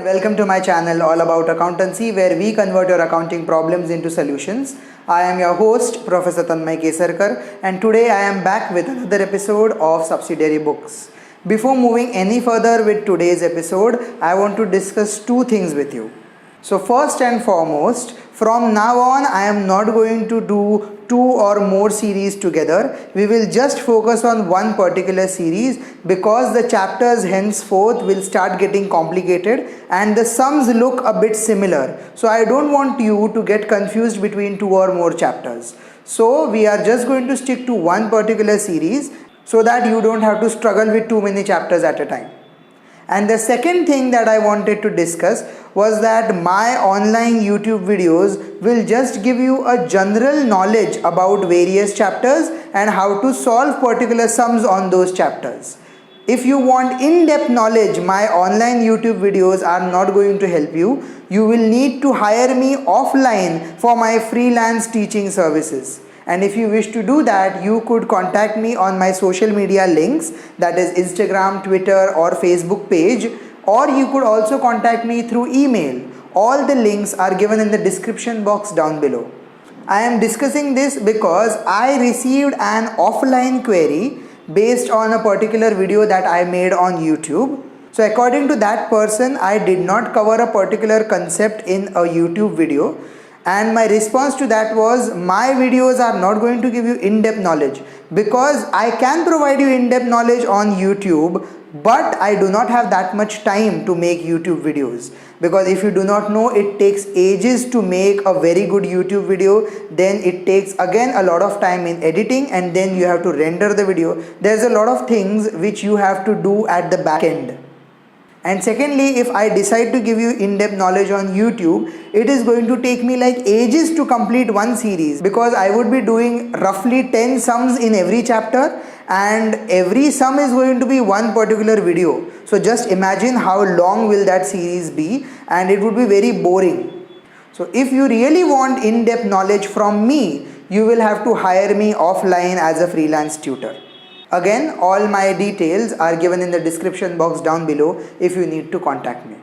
and welcome to my channel all about accountancy, where we convert your accounting problems into solutions. I am your host Professor Tanmaypvttutor, and today I am back with another episode of Subsidiary Books. Before moving any further with today's episode, I want to discuss two things with you. So first and foremost, from now on I am not going to do two or more series together. We will just focus on one particular series because the chapters henceforth will start getting complicated and the sums look a bit similar. So I don't want you to get confused between two or more chapters. So we are just going to stick to one particular series so that you don't have to struggle with too many chapters at a time. And the second thing that I wanted to discuss was that my online YouTube videos will just give you a general knowledge about various chapters and how to solve particular sums on those chapters. If you want in-depth knowledge, my online YouTube videos are not going to help you. You will need to hire me offline for my freelance teaching services. And if you wish to do that, you could contact me on my social media links, that is Instagram, Twitter or Facebook page, or you could also contact me through email. All the links are given in the description box down below. I am discussing this because I received an offline query based on a particular video that I made on YouTube. So according to that person, I did not cover a particular concept in a YouTube video. And my response to that was, my videos are not going to give you in-depth knowledge, because I can provide you in-depth knowledge on YouTube, but I do not have that much time to make YouTube videos. Because if you do not know, it takes ages to make a very good YouTube video. Then it takes again a lot of time in editing, and then you have to render the video. There's a lot of things which you have to do at the back end. And secondly, if I decide to give you in-depth knowledge on YouTube, it is going to take me like ages to complete one series, because I would be doing roughly 10 sums in every chapter, and every sum is going to be one particular video. So just imagine how long will that series be, and it would be very boring. So if you really want in-depth knowledge from me, you will have to hire me offline as a freelance tutor. Again, all my details are given in the description box down below if you need to contact me.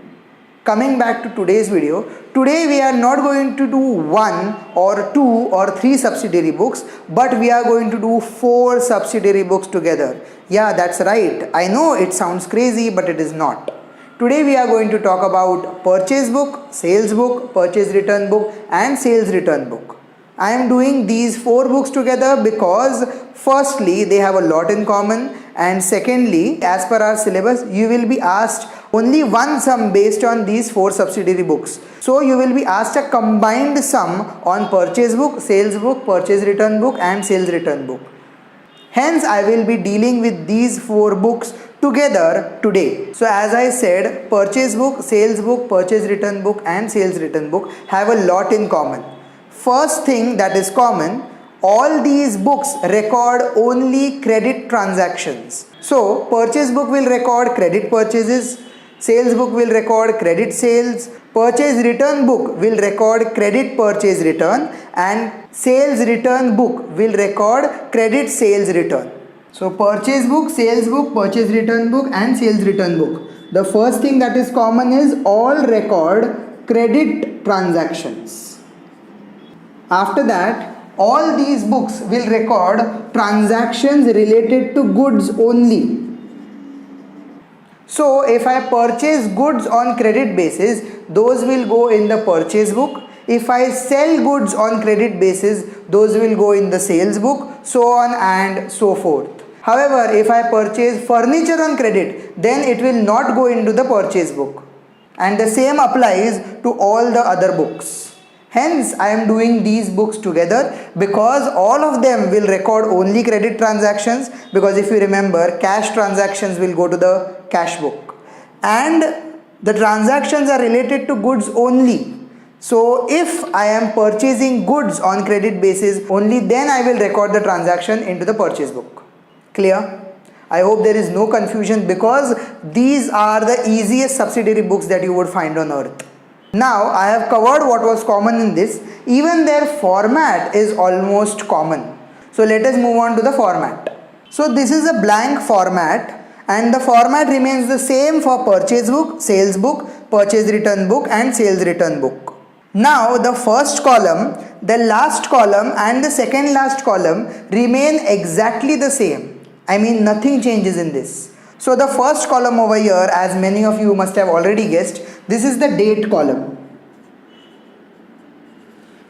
Coming back to today's video, today we are not going to do one or two or three subsidiary books, but we are going to do 4 subsidiary books together. Yeah, that's right. I know it sounds crazy, but it is not. Today we are going to talk about purchase book, sales book, purchase return book and sales return book. I am doing these 4 books together because firstly, they have a lot in common, and secondly, as per our syllabus, you will be asked only one sum based on these 4 subsidiary books. So you will be asked a combined sum on purchase book, sales book, purchase return book and sales return book. Hence, I will be dealing with these 4 books together today. So as I said, purchase book, sales book, purchase return book and sales return book have a lot in common. First thing that is common, all these books record only credit transactions. So purchase book will record credit purchases, sales book will record credit sales, purchase return book will record credit purchase return, and sales return book will record credit sales return. So purchase book, sales book, purchase return book and sales return book. The first thing that is common is all record credit transactions. After that, all these books will record transactions related to goods only. So if I purchase goods on credit basis, those will go in the purchase book. If I sell goods on credit basis, those will go in the sales book, so on and so forth. However, if I purchase furniture on credit, then it will not go into the purchase book. And the same applies to all the other books. Hence, I am doing these books together because all of them will record only credit transactions, because if you remember, cash transactions will go to the cash book. And the transactions are related to goods only. So if I am purchasing goods on credit basis, only then I will record the transaction into the purchase book. Clear? I hope there is no confusion, because these are the easiest subsidiary books that you would find on earth. Now I have covered what was common in this. Even their format is almost common. So let us move on to the format. So this is a blank format, and the format remains the same for purchase book, sales book, purchase return book and sales return book. Now the first column, the last column and the second last column remain exactly the same. I mean nothing changes in this. So the first column over here, as many of you must have already guessed, this is the date column.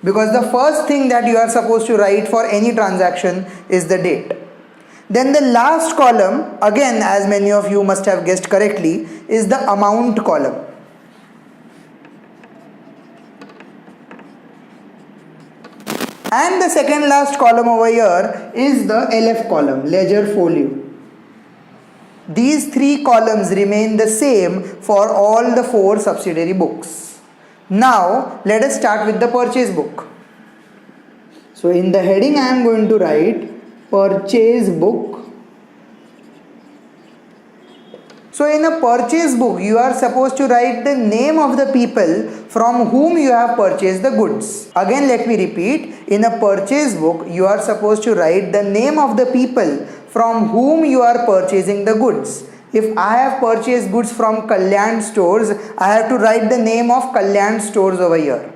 Because the first thing that you are supposed to write for any transaction is the date. Then the last column, again as many of you must have guessed correctly, is the amount column. And the second last column over here is the LF column, ledger folio. These three columns remain the same for all the four subsidiary books. Now let us start with the purchase book. So in the heading I am going to write purchase book. So in a purchase book you are supposed to write the name of the people from whom you have purchased the goods. Again let me repeat, in a purchase book you are supposed to write the name of the people from whom you are purchasing the goods. If I have purchased goods from Kalyan stores, I have to write the name of Kalyan stores over here.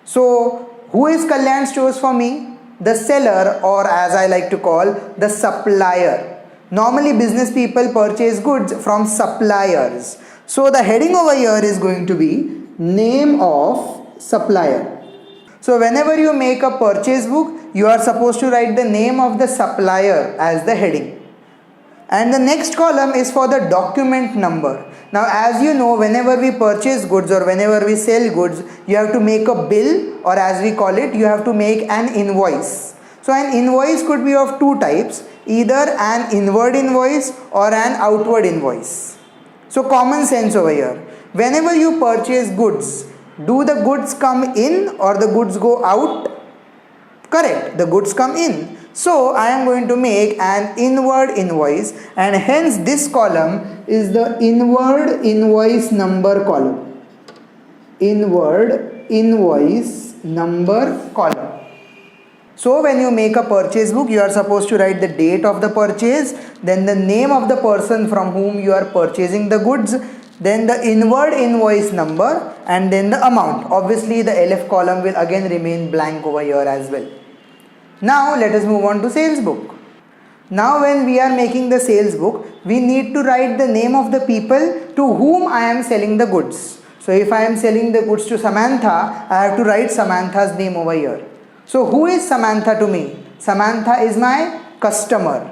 So who is Kalyan stores for me? The seller, or as I like to call, the supplier. Normally business people purchase goods from suppliers. So the heading over here is going to be name of supplier. So whenever you make a purchase book, you are supposed to write the name of the supplier as the heading. And the next column is for the document number. Now as you know, whenever we purchase goods or whenever we sell goods, you have to make a bill, or as we call it, you have to make an invoice. So an invoice could be of two types, either an inward invoice or an outward invoice. So common sense over here. Whenever you purchase goods, do the goods come in or the goods go out? Correct, the goods come in. So I am going to make an inward invoice, and hence this column is the inward invoice number column. Inward invoice number column. So when you make a purchase book, you are supposed to write the date of the purchase, then the name of the person from whom you are purchasing the goods, then the inward invoice number, and then the amount. Obviously the LF column will again remain blank over here as well. Now let us move on to sales book. Now when we are making the sales book, we need to write the name of the people to whom I am selling the goods. So if I am selling the goods to Samantha, I have to write Samantha's name over here. So who is Samantha to me? Samantha is my customer.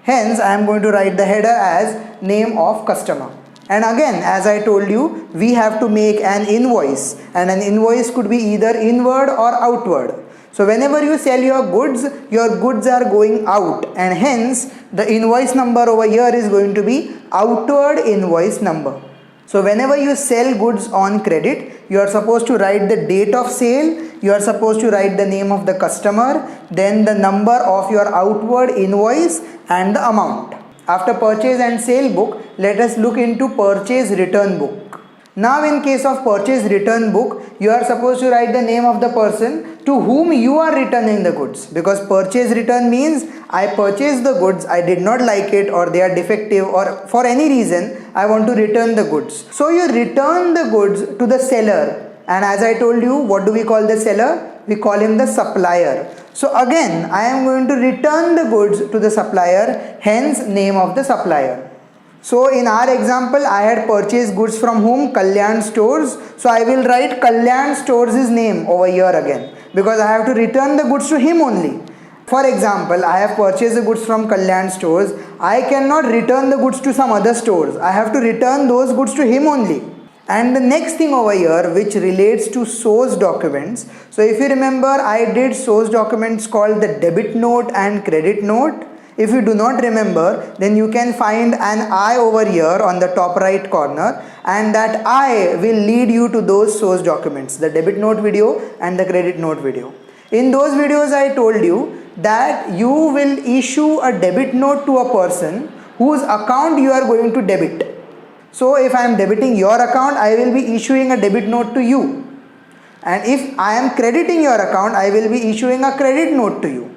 Hence I am going to write the header as name of customer. And again, as I told you, we have to make an invoice, and an invoice could be either inward or outward. So whenever you sell your goods are going out, and hence the invoice number over here is going to be outward invoice number. So whenever you sell goods on credit, you are supposed to write the date of sale, you are supposed to write the name of the customer, then the number of your outward invoice and the amount. After purchase and sale book, let us look into purchase return book. Now in case of purchase return book, you are supposed to write the name of the person to whom you are returning the goods, because purchase return means I purchased the goods, I did not like it, or they are defective, or for any reason I want to return the goods. So you return the goods to the seller, and as I told you, what do we call the seller? We call him the supplier. So again I am going to return the goods to the supplier, hence name of the supplier. So in our example, I had purchased goods from whom? Kalyan stores. So I will write Kalyan stores' name over here again, because I have to return the goods to him only. For example, I have purchased the goods from Kalyan stores. I cannot return the goods to some other stores. I have to return those goods to him only. And the next thing over here, which relates to source documents. So if you remember, I did source documents called the debit note and credit note. If you do not remember, then you can find an I over here on the top right corner, and that I will lead you to those source documents, the debit note video and the credit note video. In those videos I told you that you will issue a debit note to a person whose account you are going to debit. So if I am debiting your account, I will be issuing a debit note to you, and if I am crediting your account, I will be issuing a credit note to you.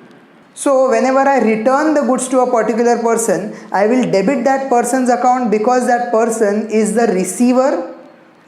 So whenever I return the goods to a particular person, I will debit that person's account because that person is the receiver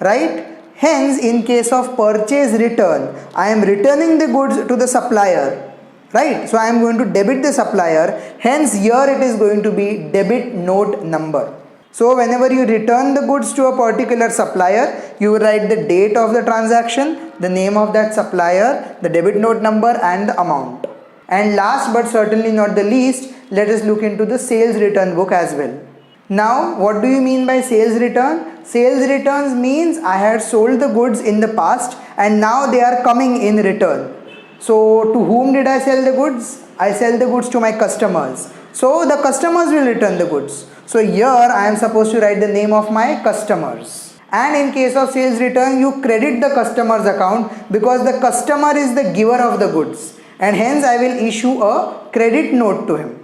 right? Hence, in case of purchase return, I am returning the goods to the supplier, right? So I am going to debit the supplier, hence here it is going to be debit note number. So whenever you return the goods to a particular supplier, you will write the date of the transaction, the name of that supplier, the debit note number and the amount. And last but certainly not the least, let us look into the sales return book as well. Now, what do you mean by sales return? Sales returns means I had sold the goods in the past and now they are coming in return. So to whom did I sell the goods? I sell the goods to my customers. So the customers will return the goods. So here I am supposed to write the name of my customers. And in case of sales return, you credit the customer's account because the customer is the giver of the goods. And hence I will issue a credit note to him.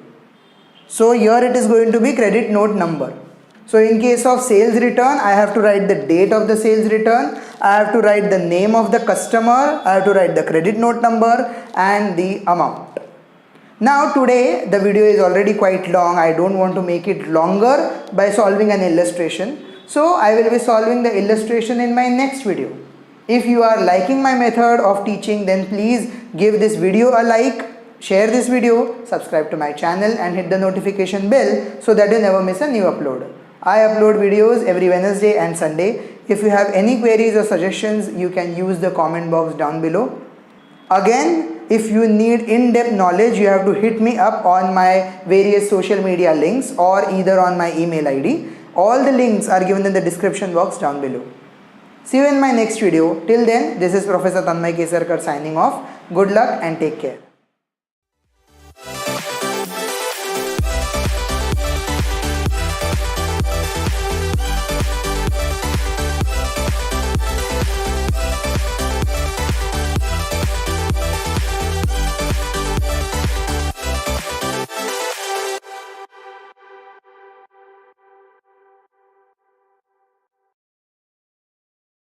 So here it is going to be credit note number. So in case of sales return, I have to write the date of the sales return, I have to write the name of the customer, I have to write the credit note number and the amount. Now today the video is already quite long. I don't want to make it longer by solving an illustration. So I will be solving the illustration in my next video. If you are liking my method of teaching, then please give this video a like. Share this video, subscribe to my channel and hit the notification bell so that you never miss a new upload. I upload videos every Wednesday and Sunday. If you have any queries or suggestions, you can use the comment box down below. Again, if you need in-depth knowledge, you have to hit me up on my various social media links or either on my email ID. All the links are given in the description box down below. See you in my next video. Till then, this is Professor Tanmay Kesarkar signing off. Good luck and take care.